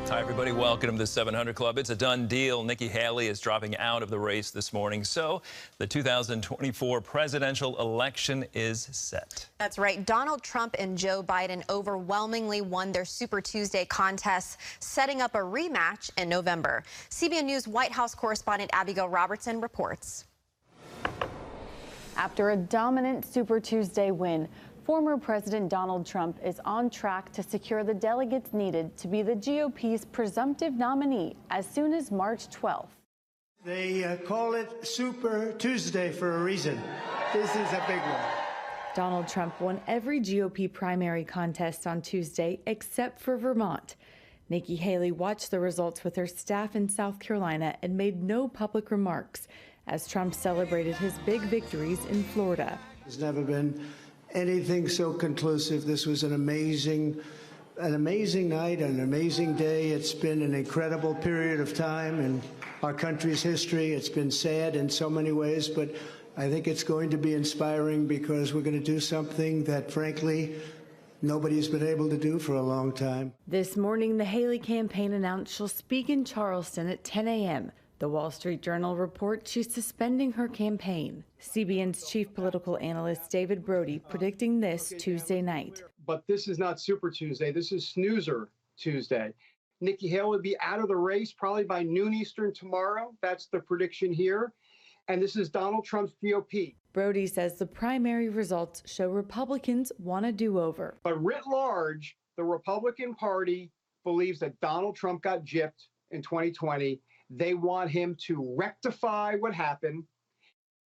Hi, everybody. Welcome to the 700 Club. It's a done deal. Nikki Haley is dropping out of the race this morning, so the 2024 presidential election is set. That's right. Donald Trump and Joe Biden overwhelmingly won their Super Tuesday contests, setting up a rematch in November. CBN News White House correspondent Abigail Robertson reports. After a dominant Super Tuesday win, former President Donald Trump is on track to secure the delegates needed to be the GOP's presumptive nominee as soon as March 12th. They call it Super Tuesday for a reason. This is a big one. Donald Trump won every GOP primary contest on Tuesday except for Vermont. Nikki Haley watched the results with her staff in South Carolina and made no public remarks as Trump celebrated his big victories in Florida. There's never been anything so conclusive. This was an amazing night, an amazing day. It's been an incredible period of time in our country's history. It's been sad in so many ways, but I think it's going to be inspiring because we're going to do something that, frankly, nobody's been able to do for a long time. This morning, the Haley campaign announced she'll speak in Charleston at 10 a.m. The Wall Street Journal reports she's suspending her campaign. CBN's chief political analyst David Brody predicting this Tuesday night. But this is not Super Tuesday. This is Snoozer Tuesday. Nikki Haley will be out of the race probably by noon Eastern tomorrow. That's the prediction here. And this is Donald Trump's GOP. Brody says the primary results show Republicans want a do-over. But writ large, the Republican Party believes that Donald Trump got gypped in 2020. They want him to rectify what happened,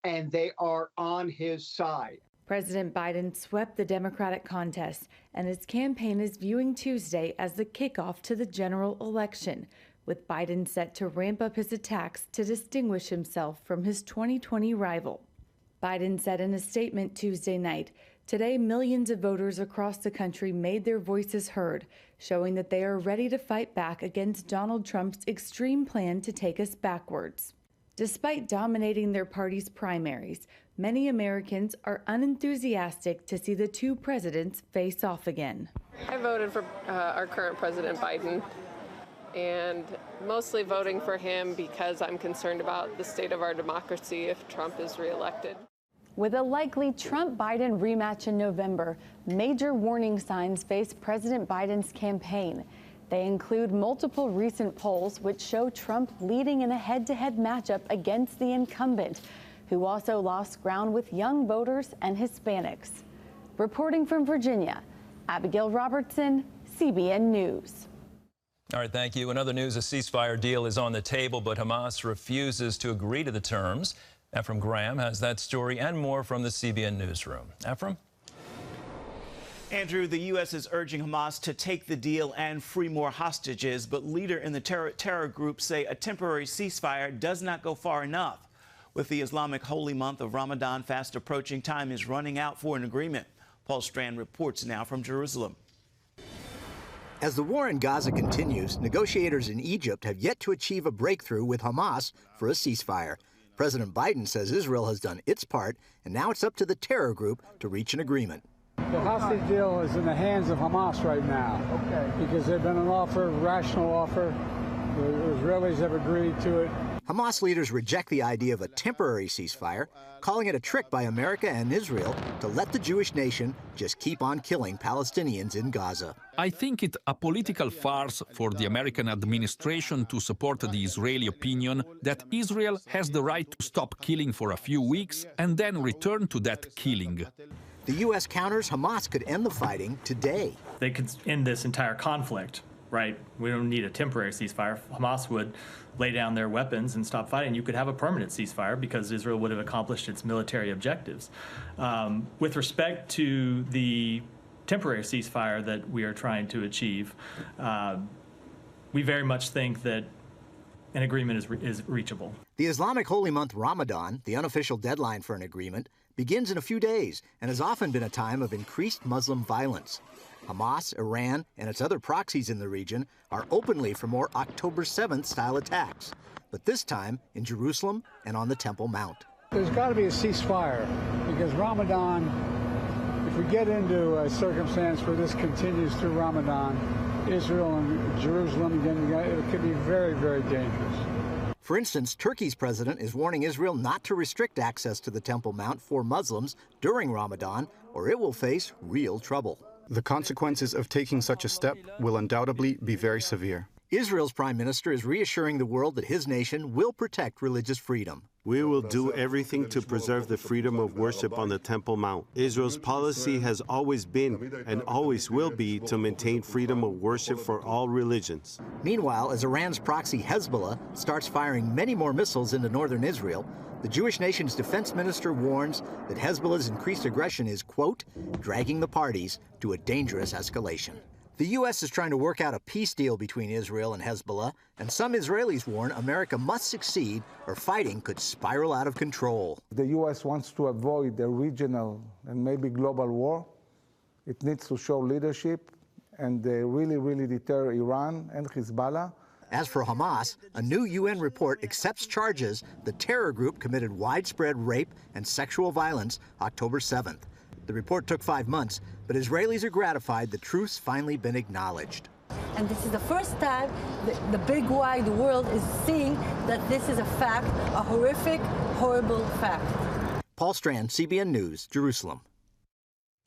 and they are on his side. President Biden swept the Democratic contest, and his campaign is viewing Tuesday as the kickoff to the general election, with Biden set to ramp up his attacks to distinguish himself from his 2020 rival. Biden said in a statement Tuesday night, "Today, millions of voters across the country made their voices heard, showing that they are ready to fight back against Donald Trump's extreme plan to take us backwards." Despite dominating their party's primaries, many Americans are unenthusiastic to see the two presidents face off again. I voted for our current President Biden, and mostly voting for him because I'm concerned about the state of our democracy if Trump is reelected. With a likely Trump-Biden rematch in November, major warning signs face President Biden's campaign. They include multiple recent polls which show Trump leading in a head-to-head matchup against the incumbent, who also lost ground with young voters and Hispanics. Reporting from Virginia, Abigail Robertson, CBN News. All right, thank you. In other news, a ceasefire deal is on the table, but Hamas refuses to agree to the terms. Ephraim Graham has that story and more from the CBN newsroom. Ephraim? Andrew, the U.S. is urging Hamas to take the deal and free more hostages, but leaders in the terror group say a temporary ceasefire does not go far enough. With the Islamic holy month of Ramadan fast approaching, time is running out for an agreement. Paul Strand reports now from Jerusalem. As the war in Gaza continues, negotiators in Egypt have yet to achieve a breakthrough with Hamas for a ceasefire. President Biden says Israel has done its part, and now it's up to the terror group to reach an agreement. The hostage deal is in the hands of Hamas right now, because they've been an offer, rational offer. The Israelis have agreed to it. Hamas leaders reject the idea of a temporary ceasefire, calling it a trick by America and Israel to let the Jewish nation just keep on killing Palestinians in Gaza. I think it's a political farce for the American administration to support the Israeli opinion that Israel has the right to stop killing for a few weeks and then return to that killing. The U.S. counters Hamas could end the fighting today. They could end this entire conflict, right? We don't need a temporary ceasefire. Hamas would lay down their weapons and stop fighting. You could have a permanent ceasefire because Israel would have accomplished its military objectives. With respect to the temporary ceasefire that we are trying to achieve, we very much think that an agreement is reachable. The Islamic holy month Ramadan, the unofficial deadline for an agreement, begins in a few days and has often been a time of increased Muslim violence. Hamas, Iran, and its other proxies in the region are openly for more October 7th style attacks, but this time in Jerusalem and on the Temple Mount. There's got to be a ceasefire because Ramadan, if we get into a circumstance where this continues through Ramadan, Israel and Jerusalem, then it could be very, very dangerous. For instance, Turkey's president is warning Israel not to restrict access to the Temple Mount for Muslims during Ramadan, or it will face real trouble. The consequences of taking such a step will undoubtedly be very severe. Israel's prime minister is reassuring the world that his nation will protect religious freedom. We will do everything to preserve the freedom of worship on the Temple Mount. Israel's policy has always been and always will be to maintain freedom of worship for all religions. Meanwhile, as Iran's proxy Hezbollah starts firing many more missiles into northern Israel, the Jewish nation's defense minister warns that Hezbollah's increased aggression is, quote, dragging the parties to a dangerous escalation. The U.S. is trying to work out a peace deal between Israel and Hezbollah, and some Israelis warn America must succeed or fighting could spiral out of control. The U.S. wants to avoid a regional and maybe global war. It needs to show leadership and really, really deter Iran and Hezbollah. As for Hamas, a new UN report accepts charges the terror group committed widespread rape and sexual violence October 7th. The report took 5 months, but Israelis are gratified the truth's finally been acknowledged. And this is the first time the big wide world is seeing that this is a fact, a horrific, horrible fact. Paul Strand, CBN News, Jerusalem.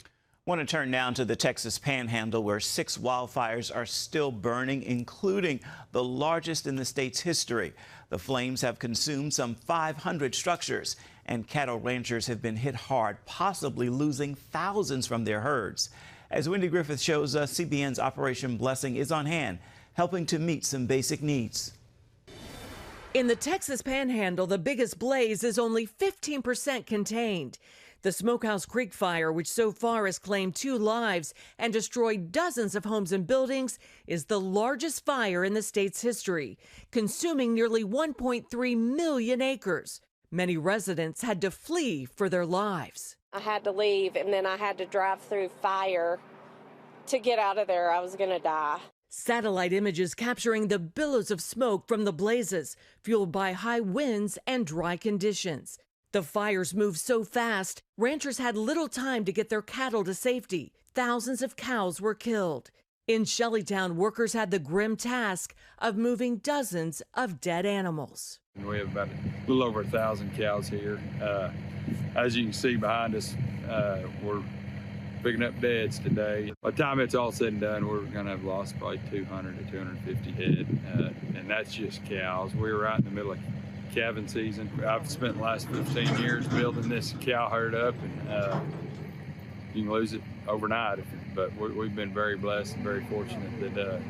I want to turn now to the Texas Panhandle, where 6 wildfires are still burning, including the largest in the state's history. The flames have consumed some 500 structures, and cattle ranchers have been hit hard, possibly losing thousands from their herds. As Wendy Griffith shows us, CBN's Operation Blessing is on hand, helping to meet some basic needs. In the Texas Panhandle, the biggest blaze is only 15% contained. The Smokehouse Creek fire, which so far has claimed 2 lives and destroyed dozens of homes and buildings, is the largest fire in the state's history, consuming nearly 1.3 million acres. Many residents had to flee for their lives. I had to leave, and then I had to drive through fire to get out of there. I was going to die. Satellite images capturing the billows of smoke from the blazes, fueled by high winds and dry conditions. The fires moved so fast, ranchers had little time to get their cattle to safety. Thousands of cows were killed. In Shellytown, workers had the grim task of moving dozens of dead animals. We have about a little over 1,000 cows here. As you can see behind us, we're picking up deads today. By the time it's all said and done, we're going to have lost probably 200 to 250 head, and that's just cows. We're right in the middle of calving season. I've spent the last 15 years building this cow herd up, and you can lose it overnight. But we've been very blessed and very fortunate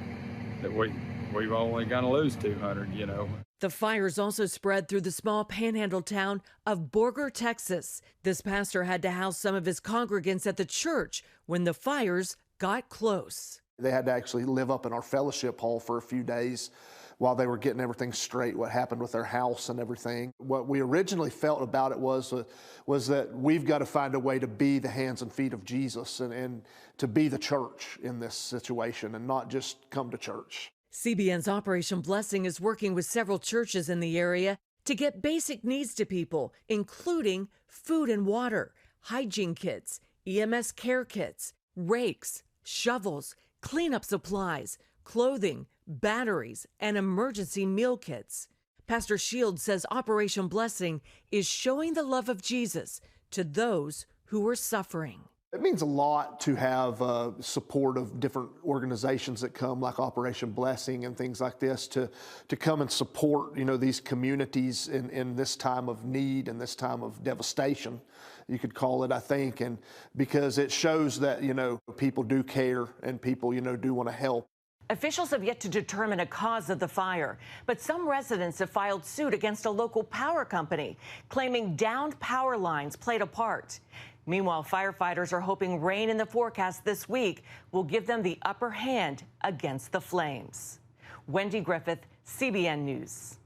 that we've only going to lose 200, you know. The fires also spread through the small panhandle town of Borger, Texas. This pastor had to house some of his congregants at the church when the fires got close. They had to actually live up in our fellowship hall for a few days while they were getting everything straight, what happened with their house and everything. What we originally felt about it was that we've got to find a way to be the hands and feet of Jesus and to be the church in this situation and not just come to church. CBN's Operation Blessing is working with several churches in the area to get basic needs to people, including food and water, hygiene kits, EMS care kits, rakes, shovels, cleanup supplies, clothing, batteries, and emergency meal kits. Pastor Shields says Operation Blessing is showing the love of Jesus to those who are suffering. It means a lot to have support of different organizations that come, like Operation Blessing and things like this, to come and support, you know, these communities in this time of need and this time of devastation, you could call it, I think, and because it shows that, you know, people do care and people, you know, do want to help. Officials have yet to determine a cause of the fire, but some residents have filed suit against a local power company, claiming downed power lines played a part. Meanwhile, firefighters are hoping rain in the forecast this week will give them the upper hand against the flames. Wendy Griffith, CBN News.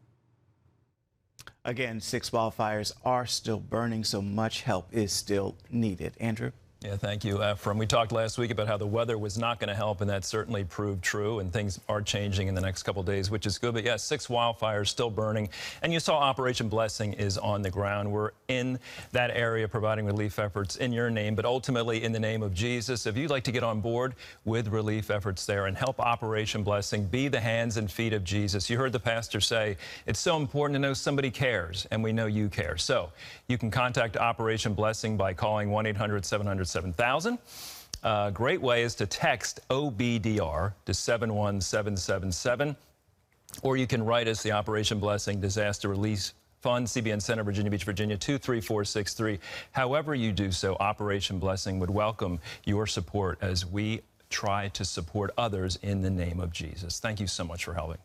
Again, 6 wildfires are still burning, so much help is still needed. Andrew? Yeah, thank you, Ephraim. We talked last week about how the weather was not going to help, and that certainly proved true, and things are changing in the next couple of days, which is good. But yeah, 6 wildfires still burning, and you saw Operation Blessing is on the ground. We're in that area providing relief efforts in your name, but ultimately in the name of Jesus. If you'd like to get on board with relief efforts there and help Operation Blessing be the hands and feet of Jesus, you heard the pastor say it's so important to know somebody cares, and we know you care. So you can contact Operation Blessing by calling 1-800-700-7000. A great way is to text OBDR to 71777, or you can write us the Operation Blessing Disaster Relief Fund, CBN Center, Virginia Beach, Virginia 23463. However you do so, Operation Blessing would welcome your support as we try to support others in the name of Jesus. Thank you so much for helping.